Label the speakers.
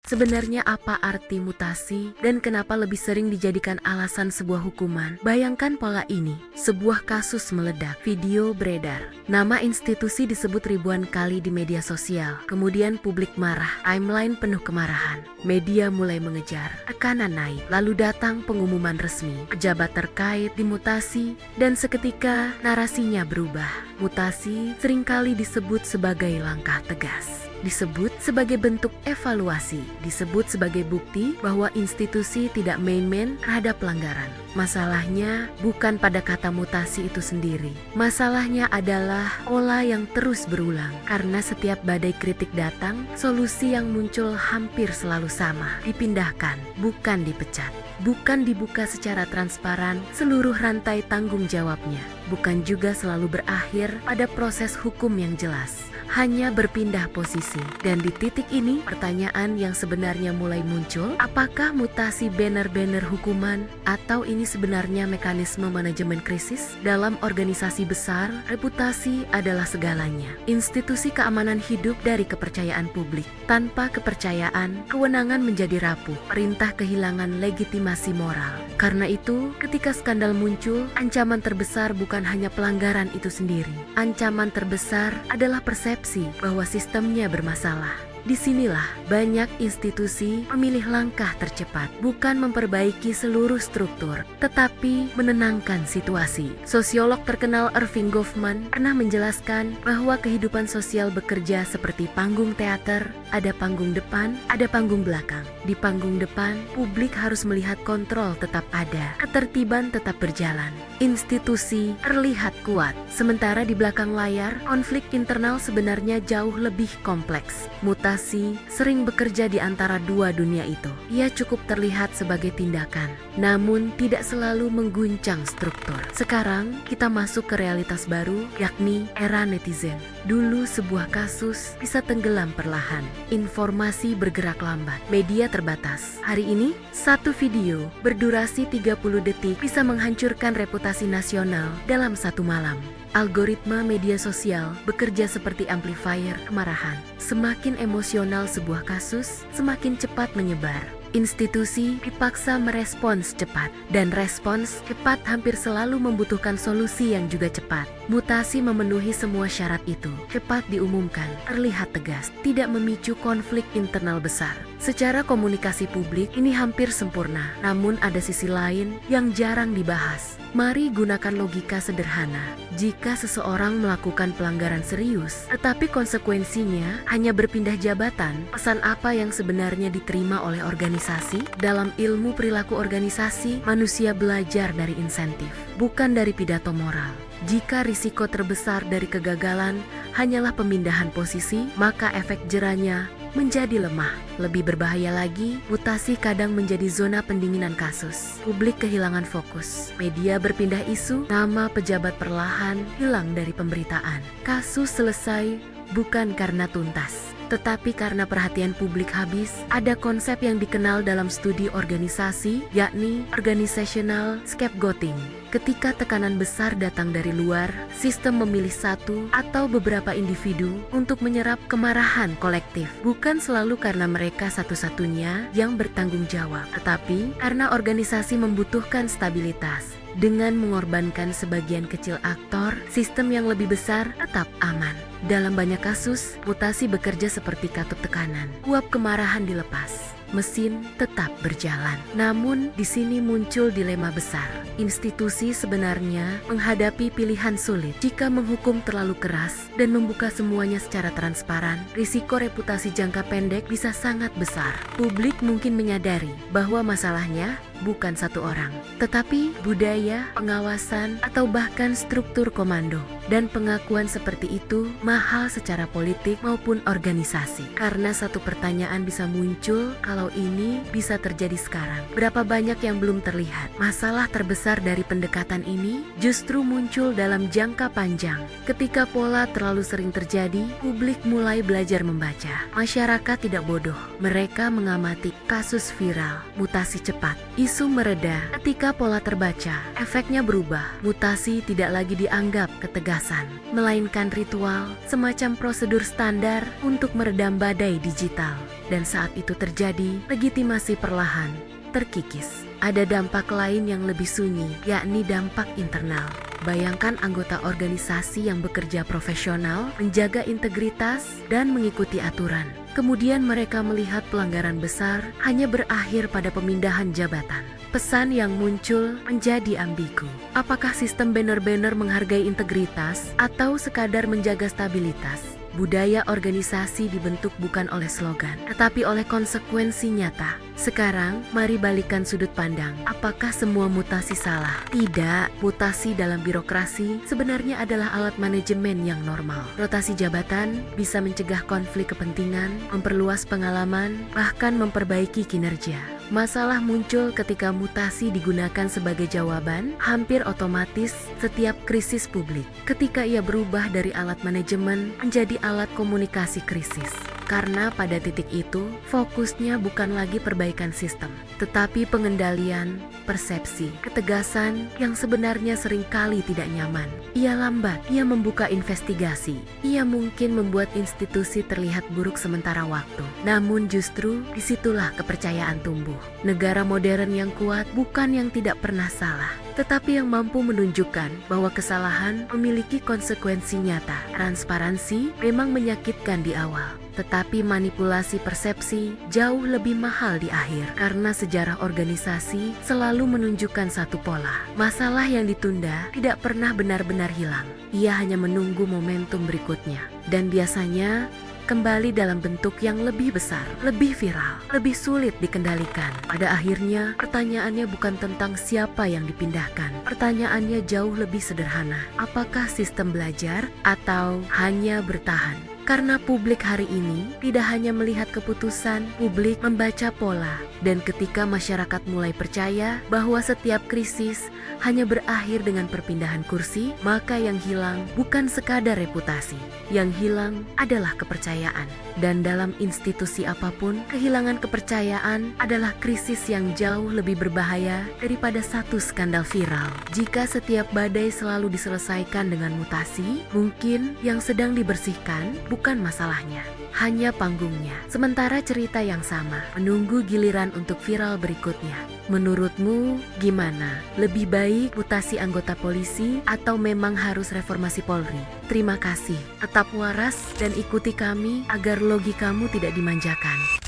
Speaker 1: Sebenarnya apa arti mutasi dan kenapa lebih sering dijadikan alasan sebuah hukuman? Bayangkan pola ini, sebuah kasus meledak, video beredar, nama institusi disebut ribuan kali di media sosial, kemudian publik marah, timeline penuh kemarahan, media mulai mengejar, tekanan naik, lalu datang pengumuman resmi, pejabat terkait dimutasi, dan seketika narasinya berubah. Mutasi seringkali disebut sebagai langkah tegas, disebut sebagai bentuk evaluasi, disebut sebagai bukti bahwa institusi tidak main-main terhadap pelanggaran. Masalahnya bukan pada kata mutasi itu sendiri. Masalahnya adalah pola yang terus berulang. Karena setiap badai kritik datang, solusi yang muncul hampir selalu sama. Dipindahkan, bukan dipecat. Bukan dibuka secara transparan seluruh rantai tanggung jawabnya. Bukan juga selalu berakhir pada proses hukum yang jelas. Hanya berpindah posisi. Dan di titik ini, pertanyaan yang sebenarnya mulai muncul, apakah mutasi banner-banner hukuman atau ini sebenarnya mekanisme manajemen krisis? Dalam organisasi besar, reputasi adalah segalanya. Institusi keamanan hidup dari kepercayaan publik. Tanpa kepercayaan, kewenangan menjadi rapuh, perintah kehilangan legitimasi moral. Karena itu, ketika skandal muncul, ancaman terbesar bukan hanya pelanggaran itu sendiri. Ancaman terbesar adalah persepsi bahwa sistemnya bermasalah. Disinilah banyak institusi memilih langkah tercepat, bukan memperbaiki seluruh struktur, tetapi menenangkan situasi. Sosiolog terkenal Erving Goffman pernah menjelaskan bahwa kehidupan sosial bekerja seperti panggung teater, ada panggung depan, ada panggung belakang. Di panggung depan, publik harus melihat kontrol tetap ada, ketertiban tetap berjalan. Institusi terlihat kuat, sementara di belakang layar, konflik internal sebenarnya jauh lebih kompleks. Mutasi sering bekerja di antara dua dunia itu. Ia cukup terlihat sebagai tindakan, namun tidak selalu mengguncang struktur. Sekarang kita masuk ke realitas baru, yakni era netizen. Dulu sebuah kasus bisa tenggelam perlahan. Informasi bergerak lambat, media terbatas. Hari ini, satu video berdurasi 30 detik bisa menghancurkan reputasi nasional dalam satu malam. Algoritma media sosial bekerja seperti amplifier kemarahan. Semakin emosional sebuah kasus, semakin cepat menyebar. Institusi dipaksa merespons cepat, dan respons cepat hampir selalu membutuhkan solusi yang juga cepat. Mutasi memenuhi semua syarat itu. Cepat diumumkan, terlihat tegas, tidak memicu konflik internal besar. Secara komunikasi publik ini hampir sempurna, namun ada sisi lain yang jarang dibahas. Mari gunakan logika sederhana. Jika seseorang melakukan pelanggaran serius, tetapi konsekuensinya hanya berpindah jabatan, pesan apa yang sebenarnya diterima oleh organisasi? Dalam ilmu perilaku organisasi, manusia belajar dari insentif, bukan dari pidato moral. Jika risiko terbesar dari kegagalan hanyalah pemindahan posisi, maka efek jerahnya menjadi lemah. Lebih berbahaya lagi, mutasi kadang menjadi zona pendinginan kasus. Publik kehilangan fokus, media berpindah isu, nama pejabat perlahan hilang dari pemberitaan. Kasus selesai bukan karena tuntas, tetapi karena perhatian publik habis. Ada konsep yang dikenal dalam studi organisasi, yakni organizational scapegoating. Ketika tekanan besar datang dari luar, sistem memilih satu atau beberapa individu untuk menyerap kemarahan kolektif. Bukan selalu karena mereka satu-satunya yang bertanggung jawab, tetapi karena organisasi membutuhkan stabilitas. Dengan mengorbankan sebagian kecil aktor, sistem yang lebih besar tetap aman. Dalam banyak kasus, mutasi bekerja seperti katup tekanan. Uap kemarahan dilepas, mesin tetap berjalan. Namun, di sini muncul dilema besar. Institusi sebenarnya menghadapi pilihan sulit. Jika menghukum terlalu keras dan membuka semuanya secara transparan, risiko reputasi jangka pendek bisa sangat besar. Publik mungkin menyadari bahwa masalahnya bukan satu orang, tetapi budaya, pengawasan, atau bahkan struktur komando. Dan pengakuan seperti itu mahal secara politik maupun organisasi. Karena satu pertanyaan bisa muncul, kalau ini bisa terjadi sekarang, berapa banyak yang belum terlihat? Masalah terbesar dari pendekatan ini justru muncul dalam jangka panjang. Ketika pola terlalu sering terjadi, publik mulai belajar membaca. Masyarakat tidak bodoh. Mereka mengamati kasus viral, mutasi cepat, isu mereda. Ketika pola terbaca, efeknya berubah. Mutasi tidak lagi dianggap ketegangan, gagasan, melainkan ritual, semacam prosedur standar untuk meredam badai digital. Dan saat itu terjadi, legitimasi perlahan terkikis. Ada dampak lain yang lebih sunyi, yakni dampak internal. Bayangkan anggota organisasi yang bekerja profesional, menjaga integritas, dan mengikuti aturan. Kemudian mereka melihat pelanggaran besar hanya berakhir pada pemindahan jabatan. Pesan yang muncul menjadi ambigu. Apakah sistem benar-benar menghargai integritas atau sekadar menjaga stabilitas? Budaya organisasi dibentuk bukan oleh slogan, tetapi oleh konsekuensi nyata. Sekarang, mari balikan sudut pandang. Apakah semua mutasi salah? Tidak, mutasi dalam birokrasi sebenarnya adalah alat manajemen yang normal. Rotasi jabatan bisa mencegah konflik kepentingan, memperluas pengalaman, bahkan memperbaiki kinerja. Masalah muncul ketika mutasi digunakan sebagai jawaban hampir otomatis setiap krisis publik. Ketika ia berubah dari alat manajemen menjadi alat komunikasi krisis. Karena pada titik itu, fokusnya bukan lagi perbaikan sistem, tetapi pengendalian, persepsi, ketegasan yang sebenarnya seringkali tidak nyaman. Ia lambat, ia membuka investigasi, ia mungkin membuat institusi terlihat buruk sementara waktu. Namun justru disitulah kepercayaan tumbuh. Negara modern yang kuat bukan yang tidak pernah salah, tetapi yang mampu menunjukkan bahwa kesalahan memiliki konsekuensi nyata. Transparansi memang menyakitkan di awal, tetapi manipulasi persepsi jauh lebih mahal di akhir. Karena sejarah organisasi selalu menunjukkan satu pola. Masalah yang ditunda tidak pernah benar-benar hilang. Ia hanya menunggu momentum berikutnya. Dan biasanya kembali dalam bentuk yang lebih besar, lebih viral, lebih sulit dikendalikan. Pada akhirnya, pertanyaannya bukan tentang siapa yang dipindahkan. Pertanyaannya jauh lebih sederhana. Apakah sistem belajar atau hanya bertahan? Karena publik hari ini tidak hanya melihat keputusan, publik membaca pola. Dan ketika masyarakat mulai percaya bahwa setiap krisis hanya berakhir dengan perpindahan kursi, maka yang hilang bukan sekadar reputasi. Yang hilang adalah kepercayaan. Dan dalam institusi apapun, kehilangan kepercayaan adalah krisis yang jauh lebih berbahaya daripada satu skandal viral. Jika setiap badai selalu diselesaikan dengan mutasi, mungkin yang sedang dibersihkan bukan masalahnya, hanya panggungnya. Sementara cerita yang sama menunggu giliran untuk viral berikutnya. Menurutmu gimana? Lebih baik mutasi anggota polisi atau memang harus reformasi Polri? Terima kasih. Tetap waras dan ikuti kami agar logikamu tidak dimanjakan.